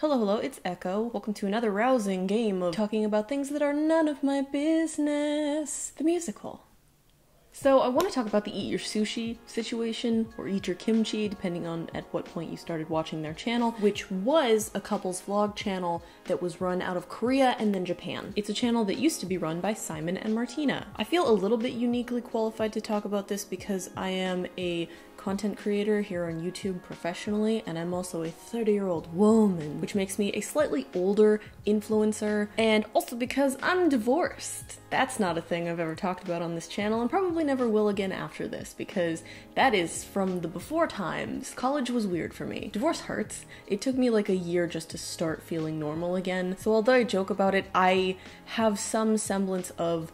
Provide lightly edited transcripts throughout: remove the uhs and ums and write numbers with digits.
Hello, hello, it's Echo. Welcome to another rousing game of talking about things that are none of my business. The musical. So I want to talk about the Eat Your Sushi situation, or Eat Your Kimchi, depending on at what point you started watching their channel, which was a couple's vlog channel that was run out of Korea and then Japan. It's a channel that used to be run by Simon and Martina. I feel a little bit uniquely qualified to talk about this because I am a content creator here on YouTube professionally, and I'm also a 30-year-old woman, which makes me a slightly older influencer, and also because I'm divorced. That's not a thing I've ever talked about on this channel, and probably never will again after this, because that is from the before times. College was weird for me. Divorce hurts. It took me like a year just to start feeling normal again, so although I joke about it, I have some semblance of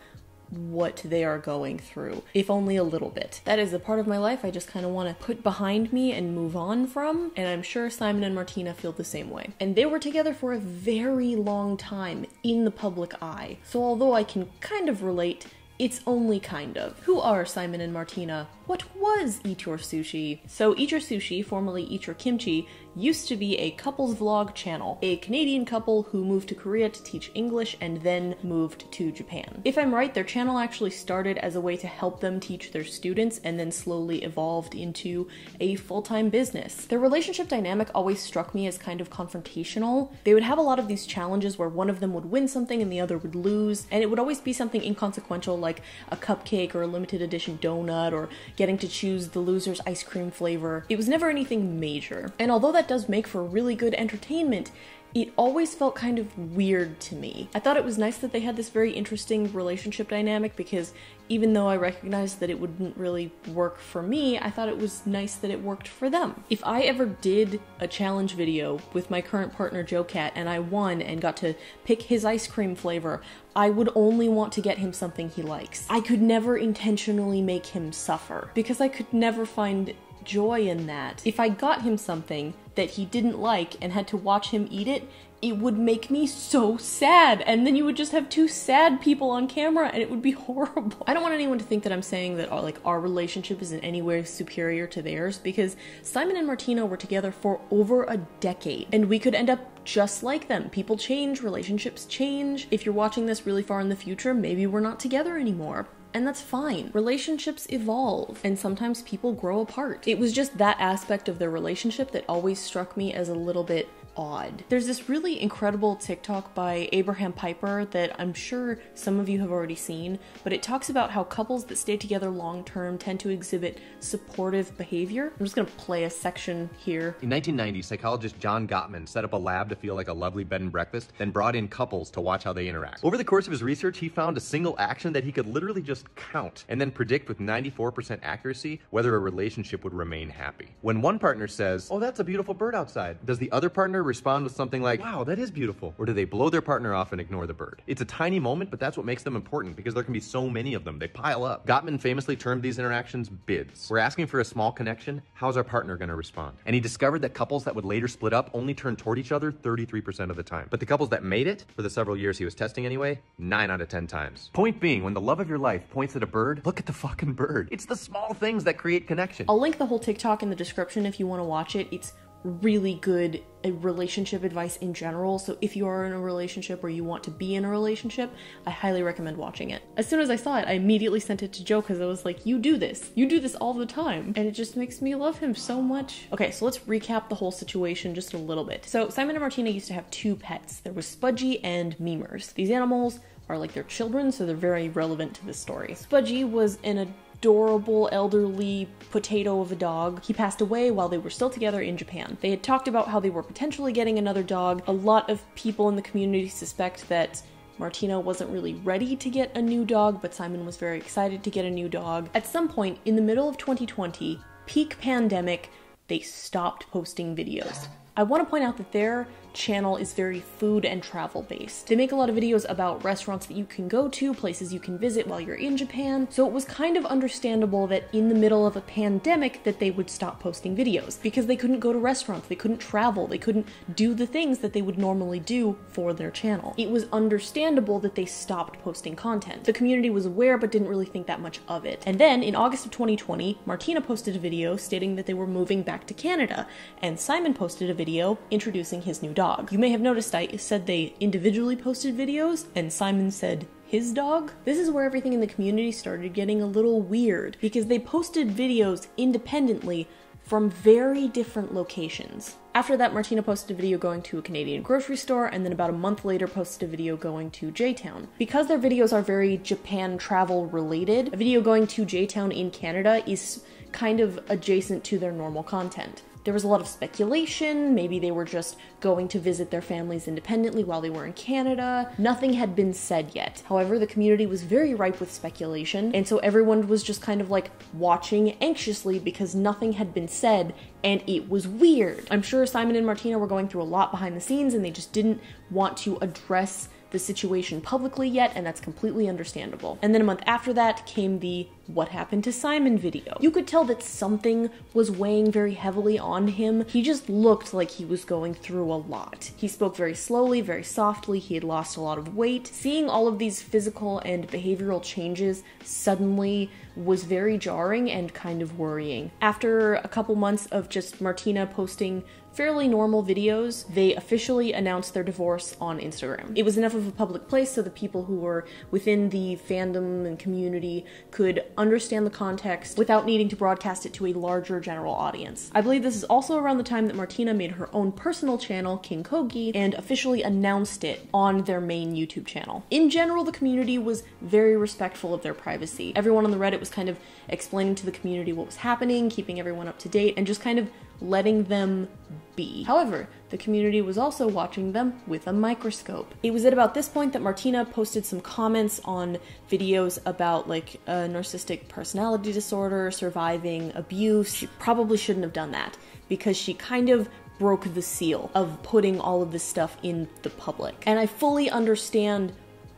what they are going through, if only a little bit. That is a part of my life I just kind of want to put behind me and move on from, and I'm sure Simon and Martina feel the same way. And they were together for a very long time in the public eye, so although I can kind of relate, it's only kind of. Who are Simon and Martina? What was Eat Your Sushi? So Eat Your Sushi, formerly Eat Your Kimchi, used to be a couples vlog channel. A Canadian couple who moved to Korea to teach English and then moved to Japan. If I'm right, their channel actually started as a way to help them teach their students and then slowly evolved into a full-time business. Their relationship dynamic always struck me as kind of confrontational. They would have a lot of these challenges where one of them would win something and the other would lose, and it would always be something inconsequential like a cupcake or a limited edition donut or getting to choose the loser's ice cream flavor. It was never anything major. And although that does make for really good entertainment, it always felt kind of weird to me. I thought it was nice that they had this very interesting relationship dynamic because even though I recognized that it wouldn't really work for me, I thought it was nice that it worked for them. If I ever did a challenge video with my current partner Joe Cat and I won and got to pick his ice cream flavor, I would only want to get him something he likes. I could never intentionally make him suffer because I could never find joy in that. If I got him something that he didn't like and had to watch him eat it, it would make me so sad, and then you would just have two sad people on camera and it would be horrible. I don't want anyone to think that I'm saying that our relationship is in any way superior to theirs, because Simon and Martina were together for over a decade and we could end up just like them. People change, relationships change. If you're watching this really far in the future, maybe we're not together anymore. And that's fine. Relationships evolve, and sometimes people grow apart. It was just that aspect of their relationship that always struck me as a little bit odd. There's this really incredible TikTok by Abraham Piper that I'm sure some of you have already seen, but it talks about how couples that stay together long term tend to exhibit supportive behavior. I'm just gonna play a section here. In 1990, psychologist John Gottman set up a lab to feel like a lovely bed and breakfast, then brought in couples to watch how they interact. Over the course of his research, he found a single action that he could literally just count and then predict with 94% accuracy whether a relationship would remain happy. When one partner says, "Oh, that's a beautiful bird outside," does the other partner respond with something like, "Wow, that is beautiful"? Or do they blow their partner off and ignore the bird? It's a tiny moment, but that's what makes them important because there can be so many of them. They pile up. Gottman famously termed these interactions bids. We're asking for a small connection. How's our partner going to respond? And he discovered that couples that would later split up only turned toward each other 33% of the time. But the couples that made it, for the several years he was testing anyway, 9 out of 10 times. Point being, when the love of your life points at a bird, look at the fucking bird. It's the small things that create connection. I'll link the whole TikTok in the description if you want to watch it. It's really good relationship advice in general, so if you are in a relationship or you want to be in a relationship, I highly recommend watching it. As soon as I saw it, I immediately sent it to Joe because I was like, you do this all the time, and it just makes me love him so much. Okay, so let's recap the whole situation just a little bit. So Simon and Martina used to have 2 pets. There was Spudgy and Memers. These animals are like their children, so they're very relevant to this story. Spudgy was an adorable elderly potato of a dog. He passed away while they were still together in Japan. They had talked about how they were potentially getting another dog. A lot of people in the community suspect that Martina wasn't really ready to get a new dog, but Simon was very excited to get a new dog. At some point in the middle of 2020, peak pandemic, they stopped posting videos. I want to point out that their channel is very food and travel based. They make a lot of videos about restaurants that you can go to, places you can visit while you're in Japan, so it was kind of understandable that in the middle of a pandemic that they would stop posting videos because they couldn't go to restaurants, they couldn't travel, they couldn't do the things that they would normally do for their channel. It was understandable that they stopped posting content. The community was aware but didn't really think that much of it. And then in August of 2020, Martina posted a video stating that they were moving back to Canada, and Simon posted a video introducing his new dog. You may have noticed I said they individually posted videos, and Simon said his dog. This is where everything in the community started getting a little weird, because they posted videos independently from very different locations. After that, Martina posted a video going to a Canadian grocery store, and then about a month later posted a video going to J-Town. Because their videos are very Japan travel related, a video going to J-Town in Canada is kind of adjacent to their normal content. There was a lot of speculation, maybe they were just going to visit their families independently while they were in Canada. Nothing had been said yet. However, the community was very ripe with speculation, and so everyone was just kind of like watching anxiously because nothing had been said, and it was weird. I'm sure Simon and Martina were going through a lot behind the scenes, and they just didn't want to address the situation publicly yet, and that's completely understandable. And then a month after that came the "What Happened to Simon" video. You could tell that something was weighing very heavily on him. He just looked like he was going through a lot. He spoke very slowly, very softly, he had lost a lot of weight. Seeing all of these physical and behavioral changes suddenly was very jarring and kind of worrying. After a couple months of just Martina posting fairly normal videos, they officially announced their divorce on Instagram. It was enough of a public place so the people who were within the fandom and community could understand the context without needing to broadcast it to a larger general audience. I believe this is also around the time that Martina made her own personal channel, King.kogi, and officially announced it on their main YouTube channel. In general, the community was very respectful of their privacy. Everyone on the Reddit was kind of explaining to the community what was happening, keeping everyone up to date, and just kind of letting them be. However, the community was also watching them with a microscope. It was at about this point that Martina posted some comments on videos about like a narcissistic personality disorder, surviving abuse. She probably shouldn't have done that because she kind of broke the seal of putting all of this stuff in the public. And I fully understand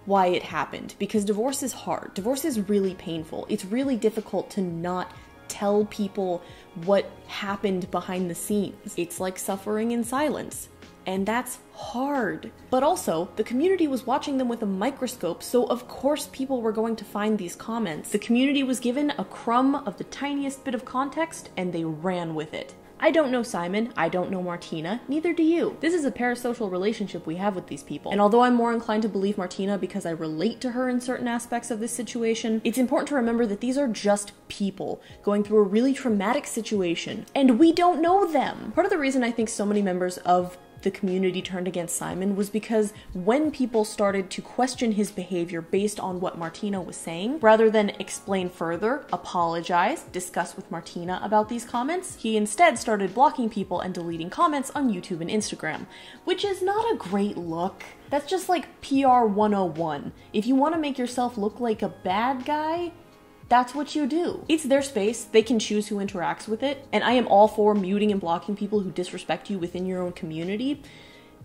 why it happened, because divorce is hard. Divorce is really painful. It's really difficult to not tell people what happened behind the scenes. It's like suffering in silence, and that's hard. But also, the community was watching them with a microscope, so of course people were going to find these comments. The community was given a crumb of the tiniest bit of context, and they ran with it. I don't know Simon, I don't know Martina, neither do you. This is a parasocial relationship we have with these people. And although I'm more inclined to believe Martina because I relate to her in certain aspects of this situation, it's important to remember that these are just people going through a really traumatic situation, and we don't know them. Part of the reason I think so many members of the community turned against Simon was because when people started to question his behavior based on what Martina was saying, rather than explain further, apologize, discuss with Martina about these comments, he instead started blocking people and deleting comments on YouTube and Instagram, which is not a great look. That's just like PR 101. If you want to make yourself look like a bad guy, that's what you do. It's their space, they can choose who interacts with it, and I am all for muting and blocking people who disrespect you within your own community.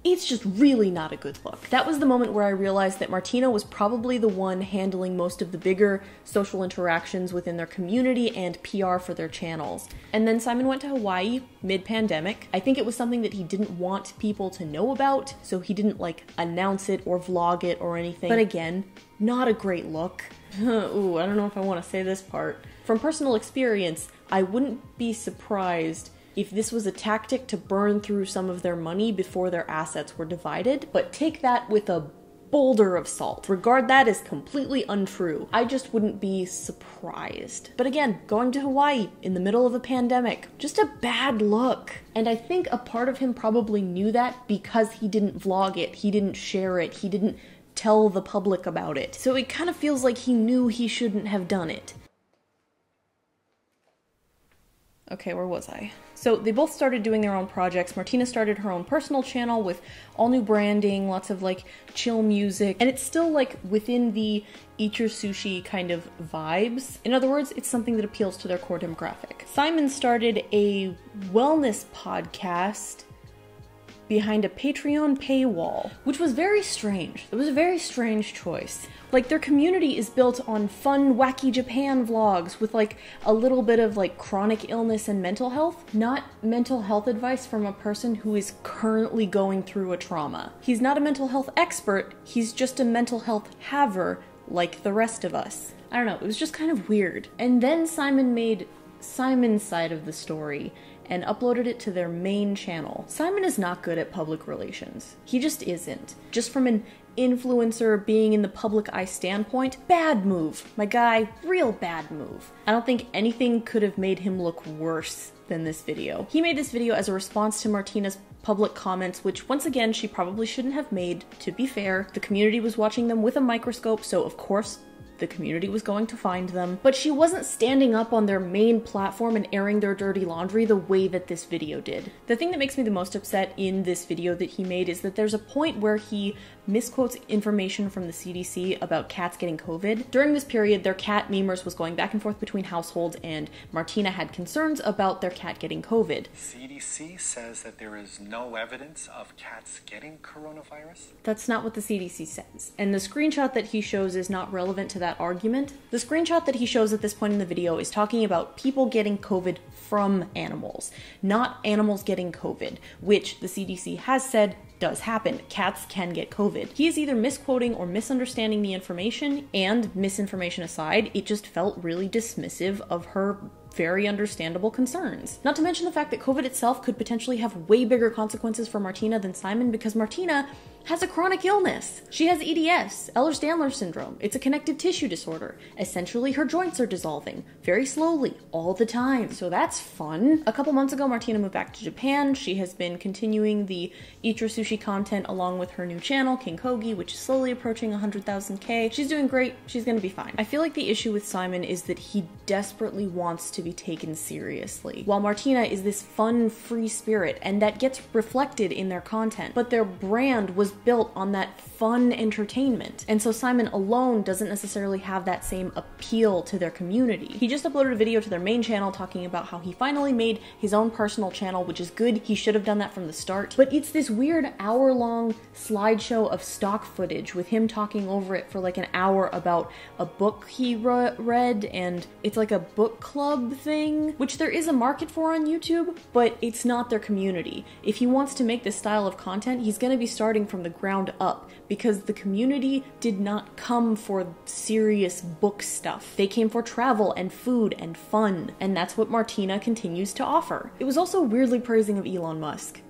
It's just really not a good look. That was the moment where I realized that Martina was probably the one handling most of the bigger social interactions within their community and PR for their channels. And then Simon went to Hawaii mid-pandemic. I think it was something that he didn't want people to know about, so he didn't like announce it or vlog it or anything. But again, not a great look. Ooh, I don't know if I want to say this part. From personal experience, I wouldn't be surprised if this was a tactic to burn through some of their money before their assets were divided, but take that with a boulder of salt. Regard that as completely untrue. I just wouldn't be surprised. But again, going to Hawaii in the middle of a pandemic, just a bad look. And I think a part of him probably knew that because he didn't vlog it, he didn't share it, he didn't tell the public about it. So it kind of feels like he knew he shouldn't have done it. Okay, where was I? So they both started doing their own projects. Martina started her own personal channel with all new branding, lots of like chill music, and it's still like within the Eat Your Sushi kind of vibes. In other words, it's something that appeals to their core demographic. Simon started a wellness podcast behind a Patreon paywall, which was very strange. It was a very strange choice. Like, their community is built on fun, wacky Japan vlogs with like a little bit of like chronic illness and mental health, not mental health advice from a person who is currently going through a trauma. He's not a mental health expert, he's just a mental health haver like the rest of us. I don't know, it was just kind of weird. And then Simon made Simon's side of the story, and uploaded it to their main channel. Simon is not good at public relations. He just isn't. Just from an influencer being in the public eye standpoint, bad move. My guy, real bad move. I don't think anything could have made him look worse than this video. He made this video as a response to Martina's public comments, which once again, she probably shouldn't have made. To be fair, the community was watching them with a microscope, so of course, the community was going to find them, but she wasn't standing up on their main platform and airing their dirty laundry the way that this video did. The thing that makes me the most upset in this video that he made is that there's a point where he misquotes information from the CDC about cats getting COVID. During this period, their cat memers was going back and forth between households, and Martina had concerns about their cat getting COVID. CDC says that there is no evidence of cats getting coronavirus? That's not what the CDC says. And the screenshot that he shows is not relevant to that argument. The screenshot that he shows at this point in the video is talking about people getting COVID from animals, not animals getting COVID, which the CDC has said does happen. Cats can get COVID. He is either misquoting or misunderstanding the information, and misinformation aside, it just felt really dismissive of her very understandable concerns. Not to mention the fact that COVID itself could potentially have way bigger consequences for Martina than Simon, because Martina has a chronic illness. She has EDS, Ehlers-Danlos syndrome. It's a connective tissue disorder. Essentially, her joints are dissolving very slowly all the time. So that's fun. A couple months ago, Martina moved back to Japan. She has been continuing the Eat Your Sushi content along with her new channel, King.kogi, which is slowly approaching 100,000K. She's doing great. She's gonna be fine. I feel like the issue with Simon is that he desperately wants to be taken seriously, while Martina is this fun, free spirit, and that gets reflected in their content. But their brand was built on that fun entertainment, and so Simon alone doesn't necessarily have that same appeal to their community. He just uploaded a video to their main channel talking about how he finally made his own personal channel, which is good. He should have done that from the start, but it's this weird hour-long slideshow of stock footage with him talking over it for like an hour about a book he read, and it's like a book club thing, which there is a market for on YouTube, but it's not their community. If he wants to make this style of content, he's gonna be starting from the ground up, because the community did not come for serious book stuff. They came for travel and food and fun, and that's what Martina continues to offer. It was also weirdly praising of Elon Musk.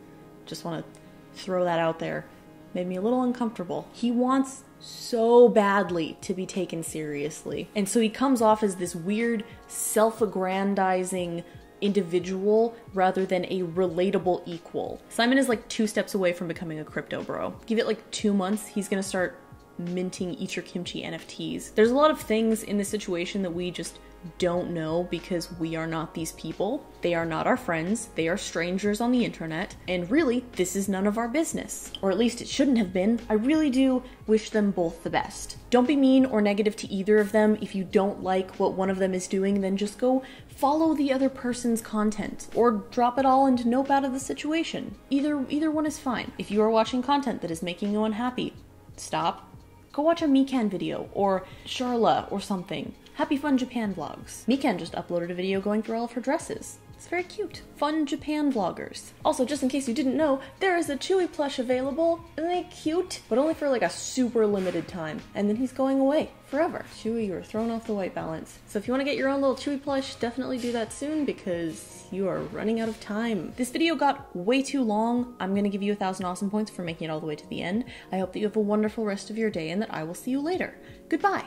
Just want to throw that out there. Made me a little uncomfortable. He wants so badly to be taken seriously, and so he comes off as this weird, self-aggrandizing individual rather than a relatable equal. Simon is like 2 steps away from becoming a crypto bro. Give it like 2 months, he's gonna start minting EatYourKimchi NFTs. There's a lot of things in this situation that we just don't know because we are not these people. They are not our friends. They are strangers on the internet. And really, this is none of our business. Or at least it shouldn't have been. I really do wish them both the best. Don't be mean or negative to either of them. If you don't like what one of them is doing, then just go follow the other person's content or drop it all and nope out of the situation. Either one is fine. If you are watching content that is making you unhappy, stop. Go watch a Mikan video or Charla or something. Happy Fun Japan vlogs. Mikan just uploaded a video going through all of her dresses. It's very cute. Fun Japan vloggers. Also, just in case you didn't know, there is a Chewy plush available. Isn't they cute? But only for like a super limited time. And then he's going away forever. Chewy, you're thrown off the white balance. So if you want to get your own little Chewy plush, definitely do that soon because you are running out of time. This video got way too long. I'm gonna give you 1,000 awesome points for making it all the way to the end. I hope that you have a wonderful rest of your day and that I will see you later. Goodbye.